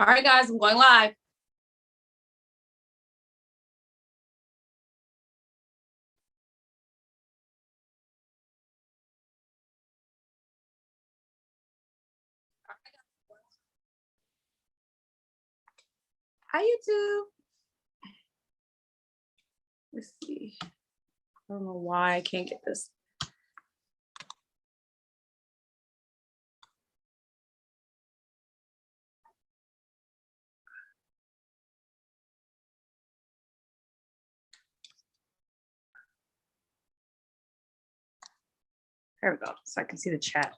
All right, guys, I'm going live. Hi, YouTube. Let's see. I don't know why I can't get this. There we go, so I can see the chat.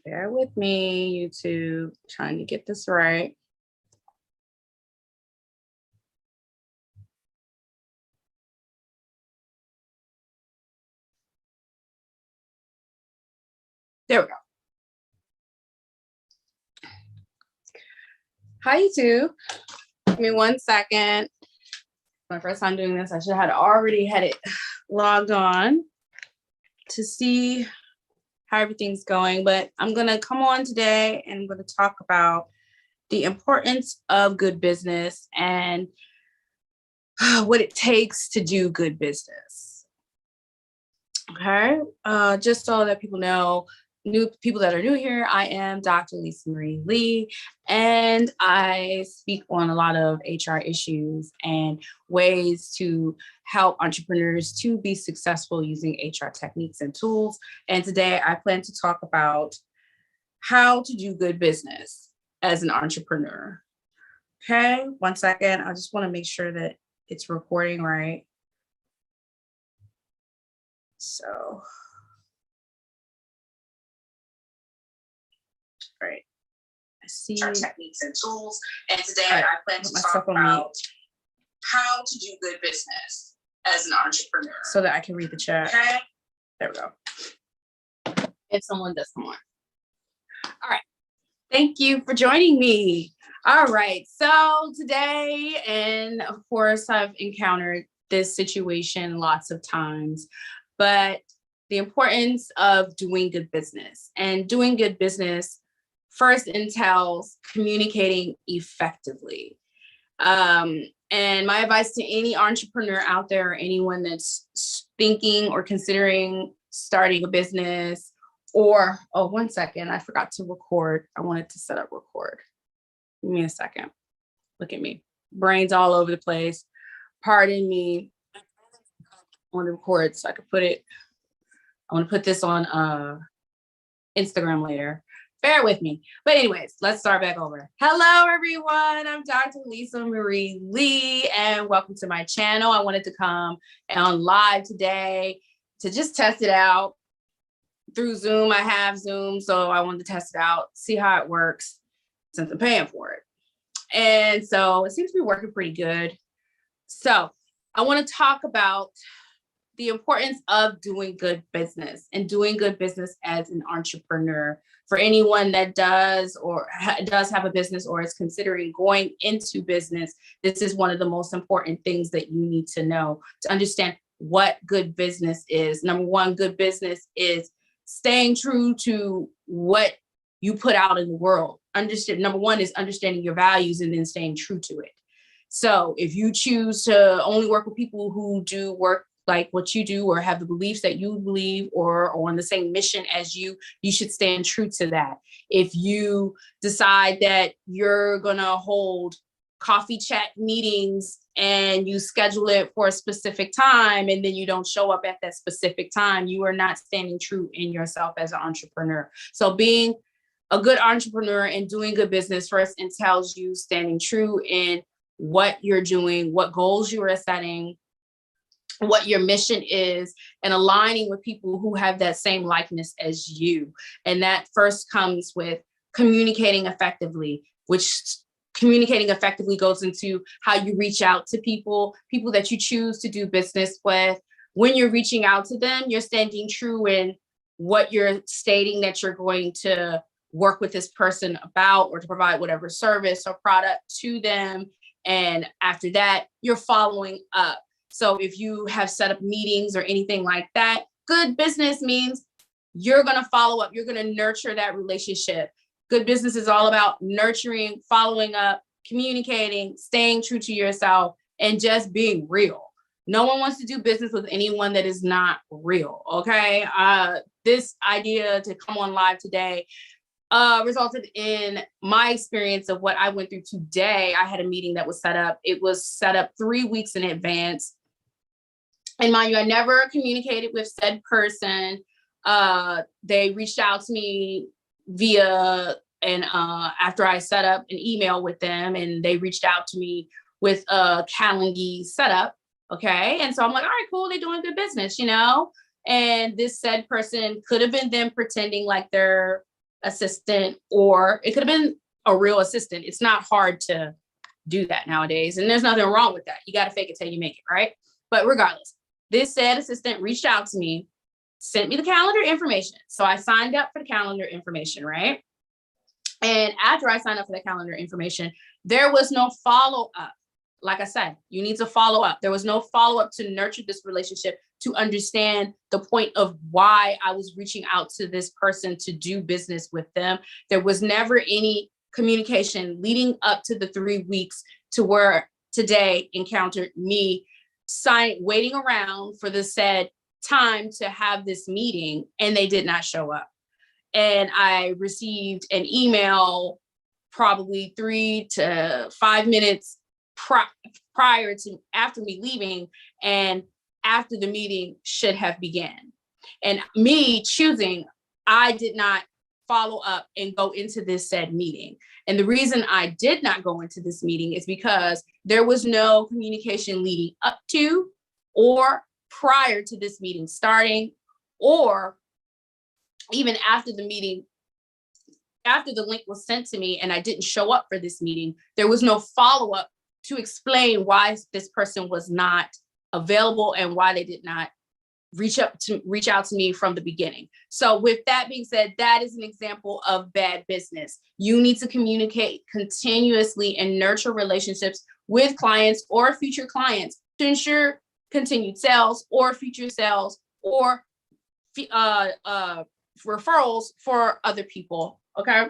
Bear with me, YouTube, trying to get this right. There we go. Hi, YouTube. Give me 1 second. My first time doing this, I should have already had it logged on to see how everything's going, but I'm gonna come on today and I'm gonna talk about the importance of good business and what it takes to do good business. Okay, just so that people know, new people that are new here, I am Dr. Lisa Marie Lee, and I speak on a lot of HR issues and ways to help entrepreneurs to be successful using HR techniques and tools. And today I plan to talk about how to do good business as an entrepreneur. Okay, 1 second. I just want to make sure that it's recording right. So, all right. I see our techniques and tools. And today I plan to talk about how to do good business as an entrepreneur. So that I can read the chat. Okay. There we go. If someone does come on. All right. Thank you for joining me. All right. So today, and of course, I've encountered this situation lots of times, but the importance of doing good business, and doing good business first entails communicating effectively. And my advice to any entrepreneur out there, or anyone that's thinking or considering starting a business, or, oh, 1 second, I forgot to record. I wanted to set up record. Give me a second. Look at me. Brains all over the place. Pardon me. I want to record so I could put it. I want to put this on Instagram later. Bear with me. But anyways, let's start back over. Hello, everyone. I'm Dr. Lisa Marie Lee, and welcome to my channel. I wanted to come on live today to just test it out through Zoom. I have Zoom, so I wanted to test it out, see how it works since I'm paying for it. And so it seems to be working pretty good. So I want to talk about the importance of doing good business, and doing good business as an entrepreneur. For anyone that does or does have a business or is considering going into business, this is one of the most important things that you need to know to understand what good business is. Number one, good business is staying true to what you put out in the world. Number one is understanding your values and then staying true to it. So if you choose to only work with people who do work like what you do or have the beliefs that you believe or on the same mission as you should stand true to that. If you decide that you're going to hold coffee chat meetings and you schedule it for a specific time and then you don't show up at that specific time, you are not standing true in yourself as an entrepreneur. So being a good entrepreneur and doing good business first entails you standing true in what you're doing, what goals you are setting, what your mission is, and aligning with people who have that same likeness as you. And that first comes with communicating effectively, which communicating effectively goes into how you reach out to people that you choose to do business with. When you're reaching out to them, you're standing true in what you're stating that you're going to work with this person about, or to provide whatever service or product to them. And after that, you're following up. So if you have set up meetings or anything like that, good business means you're going to follow up. You're going to nurture that relationship. Good business is all about nurturing, following up, communicating, staying true to yourself, and just being real. No one wants to do business with anyone that is not real. Okay. This idea to come on live today resulted in my experience of what I went through today. I had a meeting that was set up. It was set up 3 weeks in advance. And mind you, I never communicated with said person. They reached out to me via, and after I set up an email with them, and they reached out to me with a Calendly setup. Okay. And so I'm like, all right, cool. They're doing good business, you know? And this said person could have been them pretending like they're assistant, or it could have been a real assistant. It's not hard to do that nowadays. And there's nothing wrong with that. You got to fake it till you make it, right? But regardless, this said assistant reached out to me, sent me the calendar information. So I signed up for the calendar information, right? And after I signed up for the calendar information, there was no follow-up. Like I said, you need to follow up. There was no follow-up to nurture this relationship, to understand the point of why I was reaching out to this person to do business with them. There was never any communication leading up to the 3 weeks to where today encountered me waiting around for the said time to have this meeting, and they did not show up. And I received an email probably 3 to 5 minutes prior to after me leaving, and after the meeting should have began. And me choosing, I did not follow up and go into this said meeting. And the reason I did not go into this meeting is because there was no communication leading up to or prior to this meeting starting, or even after the meeting, after the link was sent to me and I didn't show up for this meeting. There was no follow-up to explain why this person was not available and why they did not reach out to me from the beginning. So with that being said, that is an example of bad business. You need to communicate continuously and nurture relationships with clients or future clients to ensure continued sales or future sales or referrals for other people. Okay.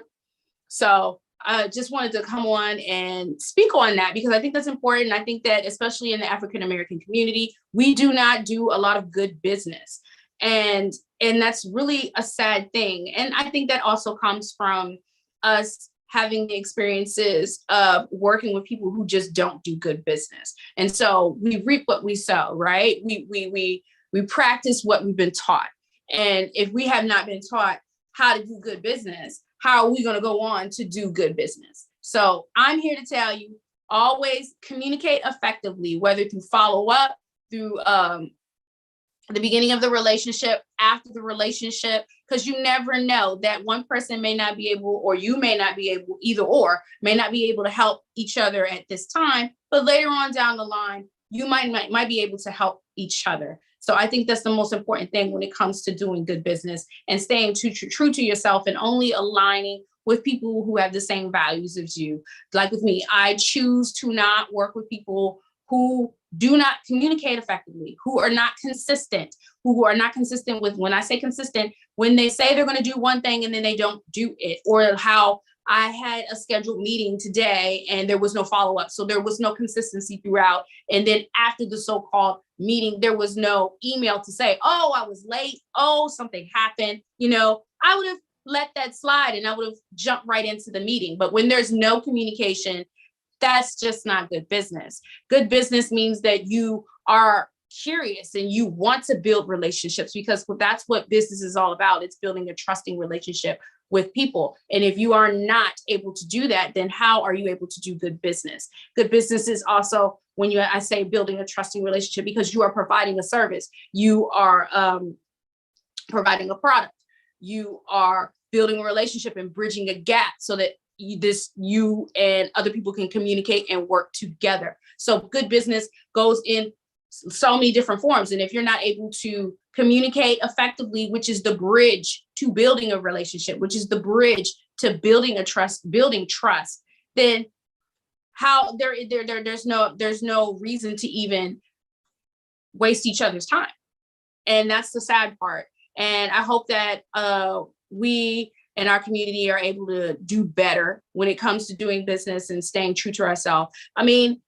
So I just wanted to come on and speak on that because I think that's important. I think that especially in the African-American community, we do not do a lot of good business. And that's really a sad thing. And I think that also comes from us having the experiences of working with people who just don't do good business. And so we reap what we sow, right? We practice what we've been taught. And if we have not been taught how to do good business, how are we going to go on to do good business? So I'm here to tell you, always communicate effectively, whether through follow up, through the beginning of the relationship, after the relationship, because you never know that one person may not be able, or you may not be able, either or may not be able to help each other at this time, but later on down the line, you might be able to help each other. So I think that's the most important thing when it comes to doing good business and staying true to yourself and only aligning with people who have the same values as you. Like with me, I choose to not work with people who do not communicate effectively, who are not consistent with, when I say consistent, when they say they're going to do one thing and then they don't do it, or how I had a scheduled meeting today and there was no follow-up. So there was no consistency throughout. And then after the so-called meeting, there was no email to say, oh, I was late. Oh, something happened. You know, I would have let that slide and I would have jumped right into the meeting. But when there's no communication, that's just not good business. Good business means that you are curious and you want to build relationships, because that's what business is all about. It's building a trusting relationship with people. And if you are not able to do that, then how are you able to do good business? Good business is also, when I say building a trusting relationship, because you are providing a service, you are providing a product, you are building a relationship and bridging a gap so that you and other people can communicate and work together. So good business goes in so many different forms. And if you're not able to communicate effectively, which is the bridge to building a relationship, which is the bridge to building trust, then how there's no reason to even waste each other's time. And that's the sad part. And I hope that we and our community are able to do better when it comes to doing business and staying true to ourselves. I mean,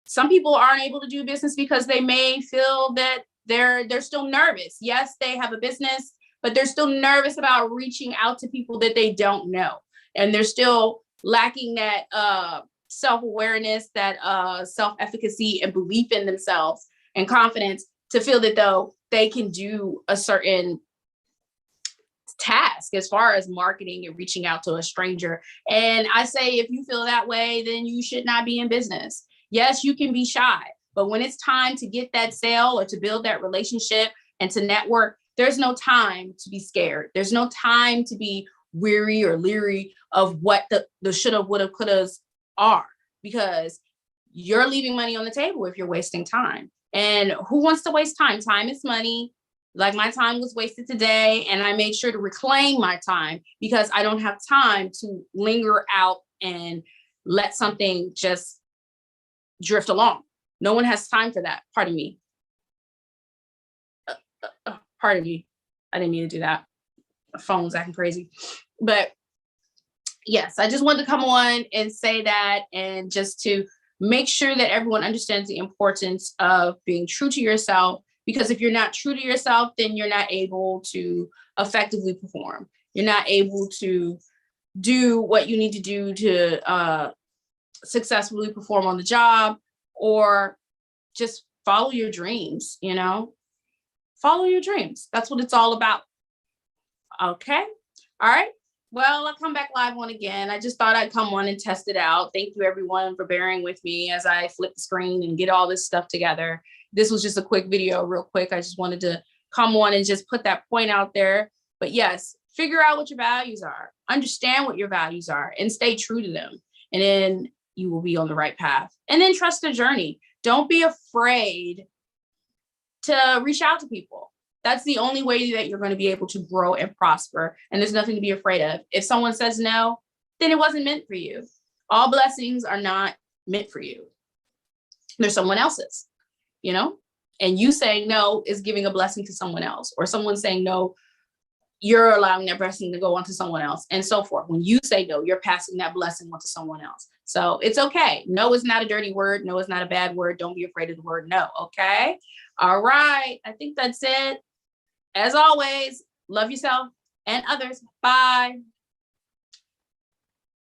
some people aren't able to do business because they may feel that they're still nervous. Yes, they have a business, but they're still nervous about reaching out to people that they don't know. And they're still lacking that self-awareness, that self-efficacy and belief in themselves and confidence to feel that though they can do a certain task as far as marketing and reaching out to a stranger. And I say, if you feel that way, then you should not be in business. Yes, you can be shy, but when it's time to get that sale or to build that relationship and to network, there's no time to be scared. There's no time to be weary or leery of what the shoulda, woulda, couldas are, because you're leaving money on the table if you're wasting time. And who wants to waste time? Time is money. Like, my time was wasted today, and I made sure to reclaim my time because I don't have time to linger out and let something just drift along. No one has time for that. Pardon me. Pardon me. I didn't mean to do that. My phone's acting crazy. But yes, I just wanted to come on and say that, and just to make sure that everyone understands the importance of being true to yourself. Because if you're not true to yourself, then you're not able to effectively perform. You're not able to do what you need to do to successfully perform on the job, or just follow your dreams, you know? Follow your dreams. That's what it's all about. Okay. All right. Well, I'll come back live on again. I just thought I'd come on and test it out. Thank you everyone for bearing with me as I flip the screen and get all this stuff together. This was just a quick video, real quick. I just wanted to come on and just put that point out there. But yes, figure out what your values are, understand what your values are, and stay true to them. And then you will be on the right path. And then trust the journey. Don't be afraid to reach out to people. That's the only way that you're going to be able to grow and prosper. And there's nothing to be afraid of. If someone says no, then it wasn't meant for you. All blessings are not meant for you. They're someone else's. You know, and you saying no is giving a blessing to someone else, or someone saying no, you're allowing that blessing to go on to someone else, and so forth. When you say no, you're passing that blessing on to someone else. So it's okay. No is not a dirty word. No is not a bad word. Don't be afraid of the word no. Okay. All right. I think that's it. As always, love yourself and others. Bye.